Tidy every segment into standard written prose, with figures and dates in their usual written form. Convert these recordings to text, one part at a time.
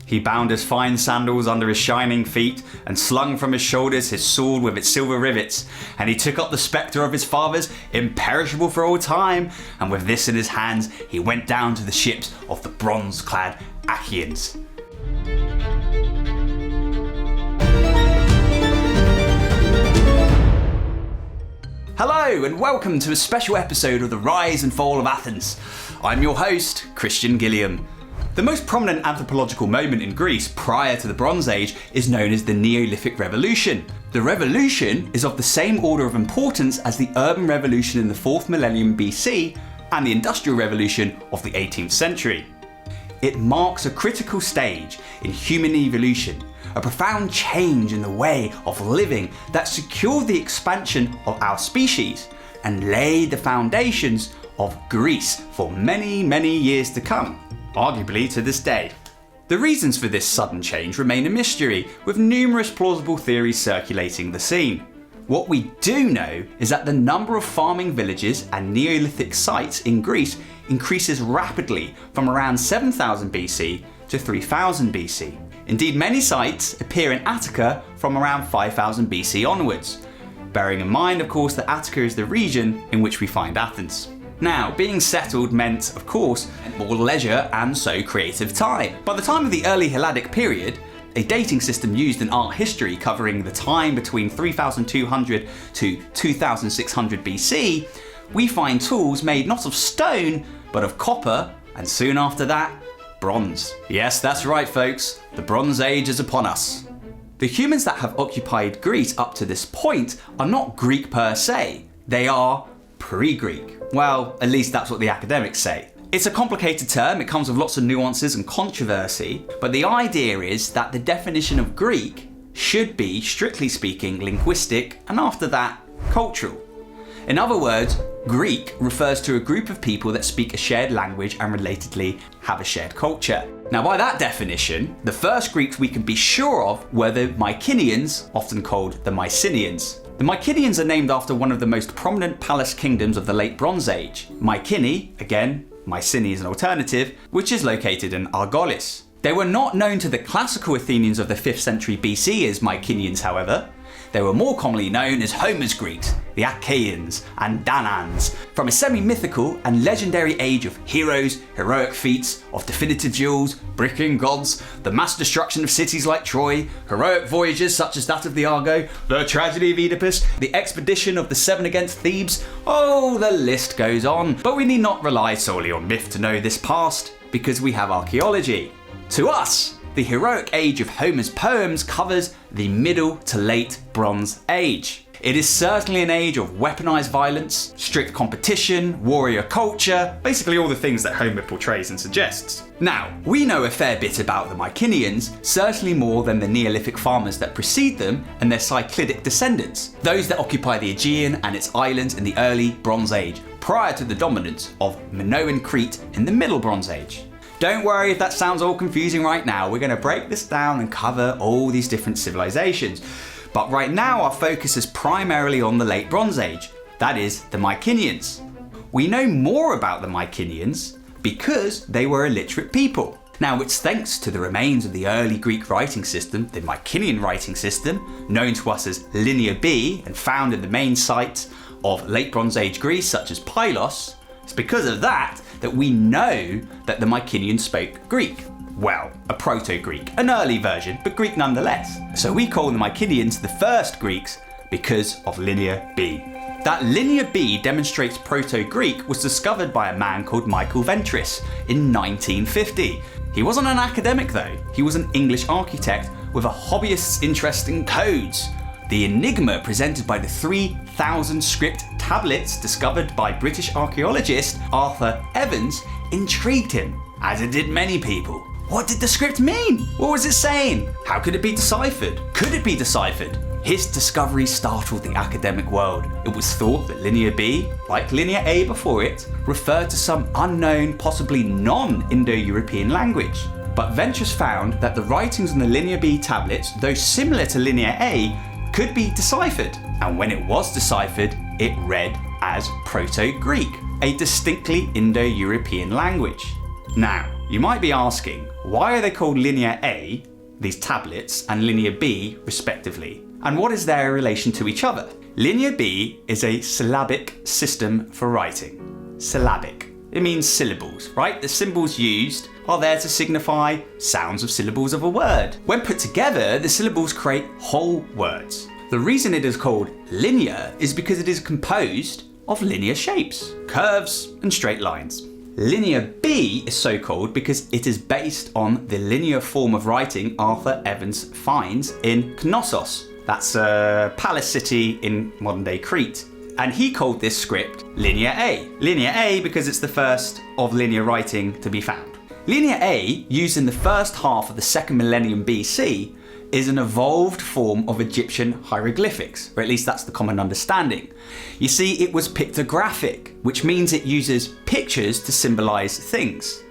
He bound his fine sandals under his shining feet, and slung from his shoulders his sword with its silver rivets. And he took up the spectre of his fathers, imperishable for all time, and with this in his hands he went down to the ships of the bronze-clad Achaeans. Hello and welcome to a special episode of The Rise and Fall of Athens. I'm your host, Christian Gilliam. The most prominent anthropological moment in Greece prior to the Bronze Age is known as the Neolithic Revolution. The revolution is of the same order of importance as the urban revolution in the 4th millennium BC and the Industrial Revolution of the 18th century. It marks a critical stage in human evolution, a profound change in the way of living that secured the expansion of our species and laid the foundations of Greece for many, many years to come, arguably to this day. The reasons for this sudden change remain a mystery, with numerous plausible theories circulating the scene. What we do know is that the number of farming villages and Neolithic sites in Greece increases rapidly from around 7000 BC to 3000 BC. Indeed, many sites appear in Attica from around 5000 BC onwards, bearing in mind, of course, that Attica is the region in which we find Athens. Now, being settled meant, of course, more leisure and so creative time. By the time of the early Helladic period, a dating system used in art history covering the time between 3200 to 2600 BC, we find tools made not of stone, but of copper, and soon after that, bronze. Yes, that's right folks, the Bronze Age is upon us. The humans that have occupied Greece up to this point are not Greek per se, they are pre-Greek. Well, at least that's what the academics say. It's a complicated term, it comes with lots of nuances and controversy, but the idea is that the definition of Greek should be, strictly speaking, linguistic, and after that, cultural. In other words, Greek refers to a group of people that speak a shared language and relatedly have a shared culture. Now, by that definition, the first Greeks we can be sure of were the Mycenaeans, often called the Mycenaeans. The Mycenaeans are named after one of the most prominent palace kingdoms of the late Bronze Age, Mycenae, again, Mycenae is an alternative, which is located in Argolis. They were not known to the classical Athenians of the 5th century BC as Mycenaeans, however. They were more commonly known as Homer's Greeks, the Achaeans and Danans, from a semi-mythical and legendary age of heroes, heroic feats, of definitive duels, bricking gods, the mass destruction of cities like Troy, heroic voyages such as that of the Argo, the tragedy of Oedipus, the expedition of the Seven against Thebes. Oh, the list goes on. But we need not rely solely on myth to know this past, because we have archaeology. To us, the heroic age of Homer's poems covers the Middle to Late Bronze Age. It is certainly an age of weaponized violence, strict competition, warrior culture, basically all the things that Homer portrays and suggests. Now, we know a fair bit about the Mycenaeans, certainly more than the Neolithic farmers that precede them and their cyclidic descendants, those that occupy the Aegean and its islands in the early Bronze Age, prior to the dominance of Minoan Crete in the Middle Bronze Age. Don't worry if that sounds all confusing right now, we're going to break this down and cover all these different civilizations. But right now our focus is primarily on the Late Bronze Age, that is, the Mycenaeans. We know more about the Mycenaeans because they were a literate people. Now, it's thanks to the remains of the early Greek writing system, the Mycenaean writing system, known to us as Linear B and found in the main sites of Late Bronze Age Greece such as Pylos. It's because of that we know that the Mycenaeans spoke Greek. Well, a Proto-Greek, an early version, but Greek nonetheless. So we call the Mycenaeans the first Greeks because of Linear B. That Linear B demonstrates Proto-Greek was discovered by a man called Michael Ventris in 1950. He wasn't an academic though, he was an English architect with a hobbyist's interest in codes. The enigma presented by the 3,000 script tablets discovered by British archaeologist Arthur Evans intrigued him, as it did many people. What did the script mean? What was it saying? How could it be deciphered? Could it be deciphered? His discovery startled the academic world. It was thought that Linear B, like Linear A before it, referred to some unknown, possibly non-Indo-European language. But Ventris found that the writings on the Linear B tablets, though similar to Linear A, could be deciphered, and when it was deciphered, it read as Proto-Greek, a distinctly Indo-European language. Now, You might be asking, why are they called Linear A, these tablets, and Linear B, respectively? And what is their relation to each other? Linear B is a syllabic system for writing. Syllabic. It means syllables, right? The symbols used are there to signify sounds of syllables of a word. When put together, the syllables create whole words. The reason it is called linear is because it is composed of linear shapes, curves, and straight lines. Linear B is so called because it is based on the linear form of writing Arthur Evans finds in Knossos. That's a palace city in modern-day Crete. And he called this script Linear A. Linear A because it's the first of linear writing to be found. Linear A, used in the first half of the 2nd millennium BC, is an evolved form of Egyptian hieroglyphics, or at least that's the common understanding. You see, it was pictographic, which means it uses pictures to symbolise things.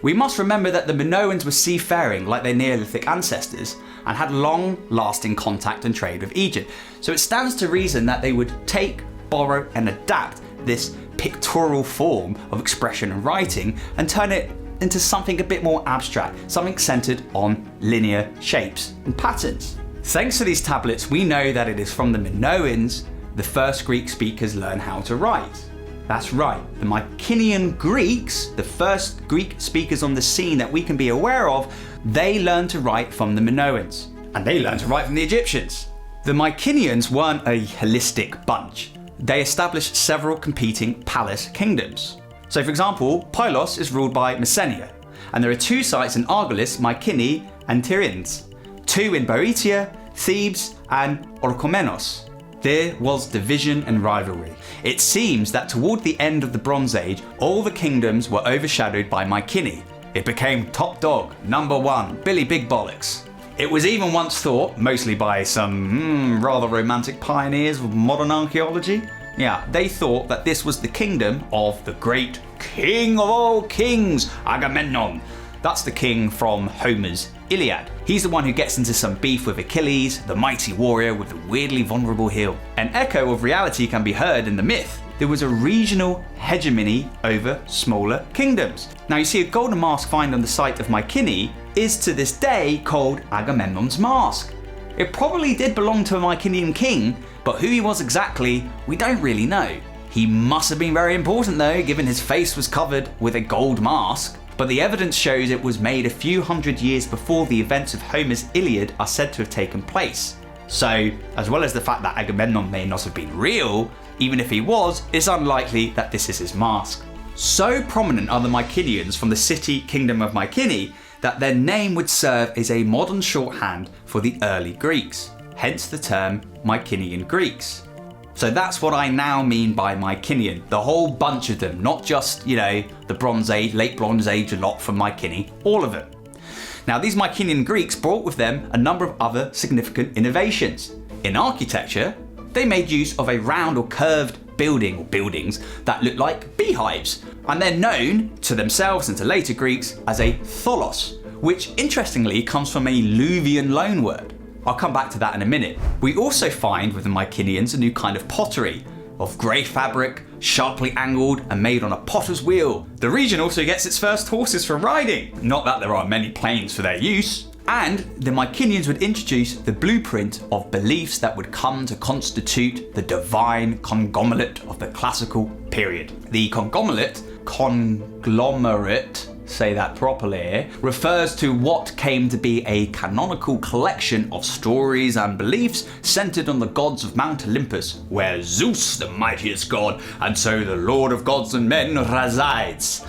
We must remember that the Minoans were seafaring like their Neolithic ancestors and had long-lasting contact and trade with Egypt, so it stands to reason that they would take, borrow and adapt this pictorial form of expression and writing and turn it into something a bit more abstract, something centered on linear shapes and patterns. Thanks to these tablets, we know that it is from the Minoans the first Greek speakers learn how to write. That's right, the Mycenaean Greeks, the first Greek speakers on the scene that we can be aware of, they learned to write from the Minoans, and they learned to write from the Egyptians. The Mycenaeans weren't a holistic bunch. They established several competing palace kingdoms. So for example, Pylos is ruled by Messenia, and there are 2 sites in Argolis, Mycenae and Tiryns, 2 in Boeotia, Thebes and Orchomenos. There was division and rivalry. It seems that toward the end of the Bronze Age, all the kingdoms were overshadowed by Mycenae. It became top dog, number 1, Billy Big Bollocks. It was even once thought, mostly by some rather romantic pioneers of modern archaeology, they thought that this was the kingdom of the great king of all kings, Agamemnon. That's the king from Homer's Iliad. He's the one who gets into some beef with Achilles, the mighty warrior with the weirdly vulnerable heel. An echo of reality can be heard in the myth. There was a regional hegemony over smaller kingdoms. Now you see, a golden mask found on the site of Mycenae is to this day called Agamemnon's mask. It probably did belong to a Mycenaean king, but who he was exactly, we don't really know. He must have been very important though, given his face was covered with a gold mask. But the evidence shows it was made a few hundred years before the events of Homer's Iliad are said to have taken place. So, as well as the fact that Agamemnon may not have been real, even if he was, it's unlikely that this is his mask. So prominent are the Mycenaeans from the city kingdom of Mycenae that their name would serve as a modern shorthand for the early Greeks, hence the term Mycenaean Greeks. So that's what I now mean by Mycenaean, the whole bunch of them, not just, the Bronze Age, late Bronze Age lot from Mycenae, all of them. Now these Mycenaean Greeks brought with them a number of other significant innovations. In architecture, they made use of a round or curved building or buildings that look like beehives, and they're known to themselves and to later Greeks as a tholos, which interestingly comes from a Luvian loanword. I'll come back to that in a minute. We also find with the Mycenaeans a new kind of pottery, of grey fabric, sharply angled and made on a potter's wheel. The region also gets its first horses for riding, not that there are many planes for their use. And the Mycenaeans would introduce the blueprint of beliefs that would come to constitute the divine conglomerate of the classical period. The conglomerate, say that properly, refers to what came to be a canonical collection of stories and beliefs centered on the gods of Mount Olympus, where Zeus, the mightiest god, and so the Lord of gods and men, resides.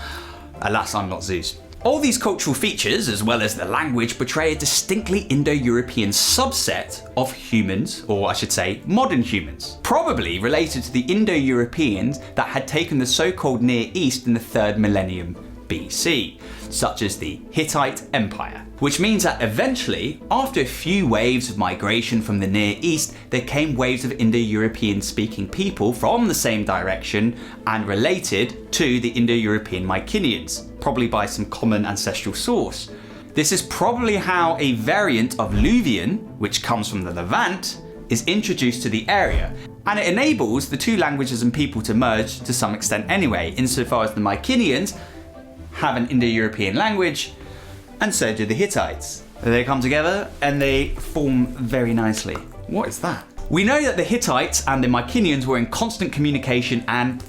Alas, I'm not Zeus. All these cultural features, as well as the language, portray a distinctly Indo-European subset of humans, or I should say modern humans, probably related to the Indo-Europeans that had taken the so-called Near East in the 3rd millennium BC, such as the Hittite Empire. Which means that eventually, after a few waves of migration from the Near East, there came waves of Indo-European speaking people from the same direction and related to the Indo-European Mycenaeans, probably by some common ancestral source. This is probably how a variant of Luvian, which comes from the Levant, is introduced to the area, and it enables the two languages and people to merge to some extent anyway, insofar as the Mycenaeans have an Indo-European language, and so do the Hittites. They come together and they form very nicely. What is that? We know that the Hittites and the Mycenaeans were in constant communication and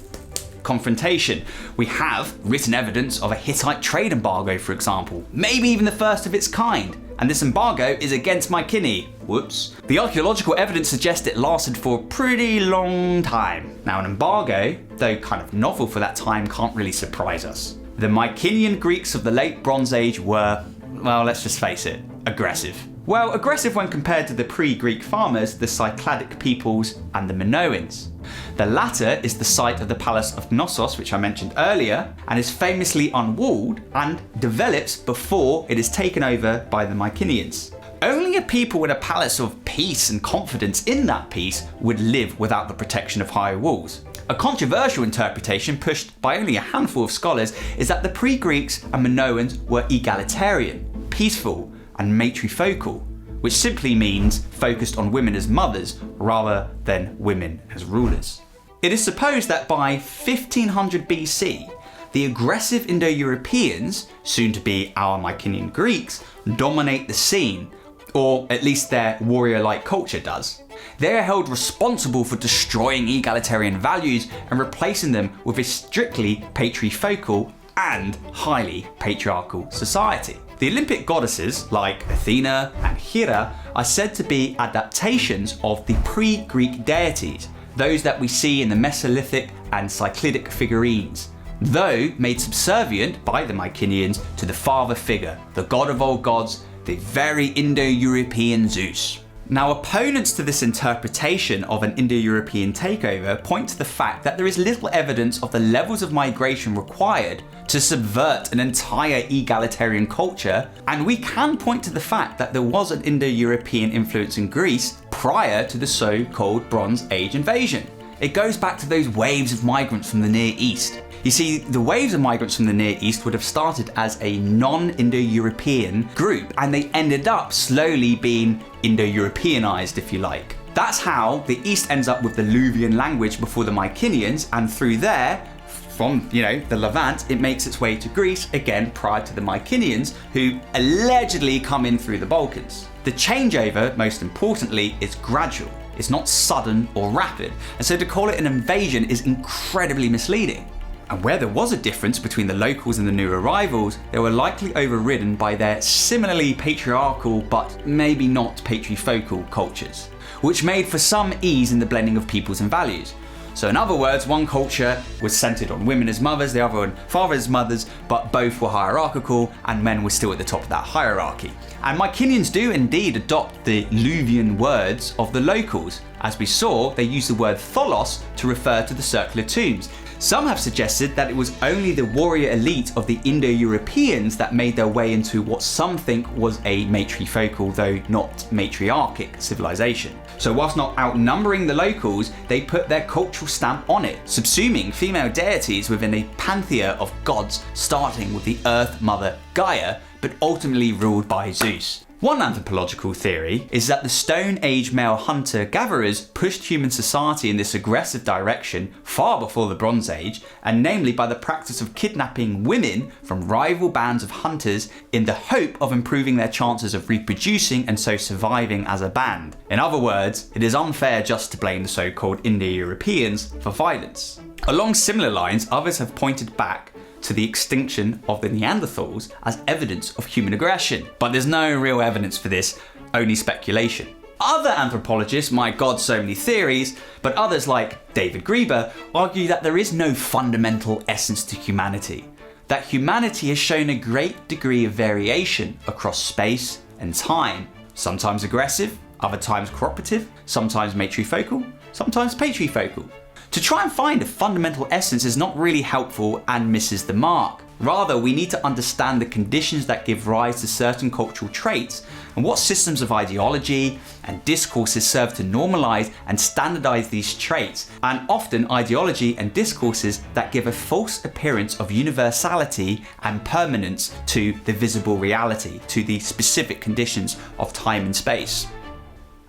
confrontation. We have written evidence of a Hittite trade embargo, for example, maybe even the first of its kind. And this embargo is against Mycenae. Whoops. The archaeological evidence suggests it lasted for a pretty long time. Now, an embargo, though kind of novel for that time, can't really surprise us. The Mycenaean Greeks of the late Bronze Age were, well, let's just face it, aggressive. Well, aggressive when compared to the pre-Greek farmers, the Cycladic peoples, and the Minoans. The latter is the site of the Palace of Knossos, which I mentioned earlier, and is famously unwalled and develops before it is taken over by the Mycenaeans. Only a people in a palace of peace and confidence in that peace would live without the protection of high walls. A controversial interpretation pushed by only a handful of scholars is that the pre-Greeks and Minoans were egalitarian, peaceful, and matrifocal, which simply means focused on women as mothers rather than women as rulers. It is supposed that by 1500 BC, the aggressive Indo-Europeans, soon to be our Mycenaean Greeks, dominate the scene, or at least their warrior-like culture does. They are held responsible for destroying egalitarian values and replacing them with a strictly patrifocal and highly patriarchal society. The Olympic goddesses, like Athena and Hera, are said to be adaptations of the pre-Greek deities, those that we see in the Mesolithic and Cycladic figurines, though made subservient by the Mycenaeans to the father figure, the god of all gods, the very Indo-European Zeus. Now, opponents to this interpretation of an Indo-European takeover point to the fact that there is little evidence of the levels of migration required to subvert an entire egalitarian culture, and we can point to the fact that there was an Indo-European influence in Greece prior to the so-called Bronze Age invasion. It goes back to those waves of migrants from the Near East. You see, the waves of migrants from the Near East would have started as a non-Indo-European group, and they ended up slowly being Indo-Europeanized, if you like. That's how the East ends up with the Luvian language before the Mycenaeans, and through there, from, the Levant, it makes its way to Greece, again prior to the Mycenaeans, who allegedly come in through the Balkans. The changeover, most importantly, is gradual. It's not sudden or rapid, and so to call it an invasion is incredibly misleading. And where there was a difference between the locals and the new arrivals, they were likely overridden by their similarly patriarchal but maybe not patrifocal cultures, which made for some ease in the blending of peoples and values. So in other words, one culture was centered on women as mothers, the other on fathers as mothers, but both were hierarchical and men were still at the top of that hierarchy. And Mycenaeans do indeed adopt the Luvian words of the locals. As we saw, they use the word tholos to refer to the circular tombs. Some have suggested that it was only the warrior elite of the Indo-Europeans that made their way into what some think was a matrifocal, though not matriarchic, civilization. So whilst not outnumbering the locals, they put their cultural stamp on it, subsuming female deities within a pantheon of gods, starting with the Earth Mother Gaia, but ultimately ruled by Zeus. One anthropological theory is that the Stone Age male hunter-gatherers pushed human society in this aggressive direction far before the Bronze Age, and namely by the practice of kidnapping women from rival bands of hunters in the hope of improving their chances of reproducing and so surviving as a band. In other words, it is unfair just to blame the so-called Indo-Europeans for violence. Along similar lines, others have pointed back to the extinction of the Neanderthals as evidence of human aggression. But there's no real evidence for this, only speculation. Other anthropologists, my god, so many theories, but others like David Grieber argue that there is no fundamental essence to humanity, that humanity has shown a great degree of variation across space and time, sometimes aggressive, other times cooperative, sometimes matrifocal, sometimes patrifocal. To try and find a fundamental essence is not really helpful and misses the mark. Rather, we need to understand the conditions that give rise to certain cultural traits and what systems of ideology and discourses serve to normalize and standardize these traits, and often ideology and discourses that give a false appearance of universality and permanence to the visible reality, to the specific conditions of time and space.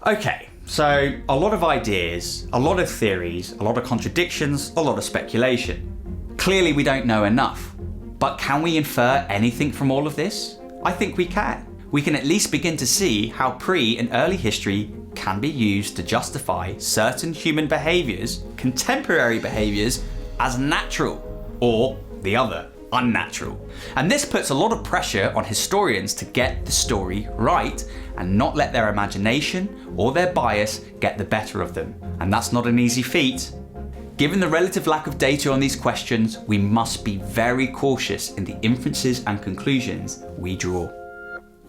Okay. So, a lot of ideas, a lot of theories, a lot of contradictions, a lot of speculation. Clearly we don't know enough. But can we infer anything from all of this? I think we can. We can at least begin to see how pre- and early history can be used to justify certain human behaviours, contemporary behaviours, as natural, or the other, unnatural. And this puts a lot of pressure on historians to get the story right and not let their imagination or their bias get the better of them. And that's not an easy feat. Given the relative lack of data on these questions, we must be very cautious in the inferences and conclusions we draw.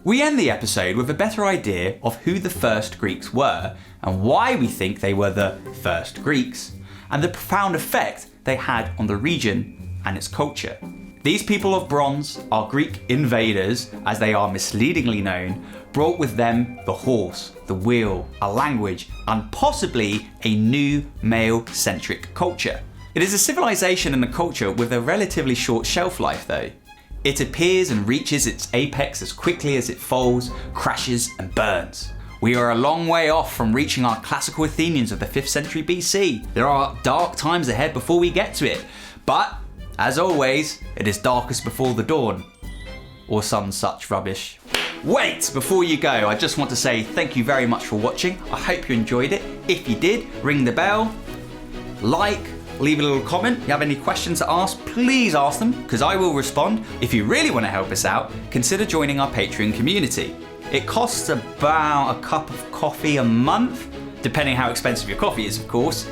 We end the episode with a better idea of who the first Greeks were and why we think they were the first Greeks, and the profound effect they had on the region and its culture. These people of bronze, our Greek invaders, as they are misleadingly known, brought with them the horse, the wheel, a language, and possibly a new male-centric culture. It is a civilization and a culture with a relatively short shelf life though. It appears and reaches its apex as quickly as it falls, crashes and burns. We are a long way off from reaching our classical Athenians of the 5th century BC. There are dark times ahead before we get to it. But, as always, it is darkest before the dawn. Or some such rubbish. Wait, before you go, I just want to say thank you very much for watching. I hope you enjoyed it. If you did, ring the bell, like, leave a little comment. If you have any questions to ask, please ask them, because I will respond. If you really want to help us out, consider joining our Patreon community. It costs about a cup of coffee a month, depending how expensive your coffee is, of course.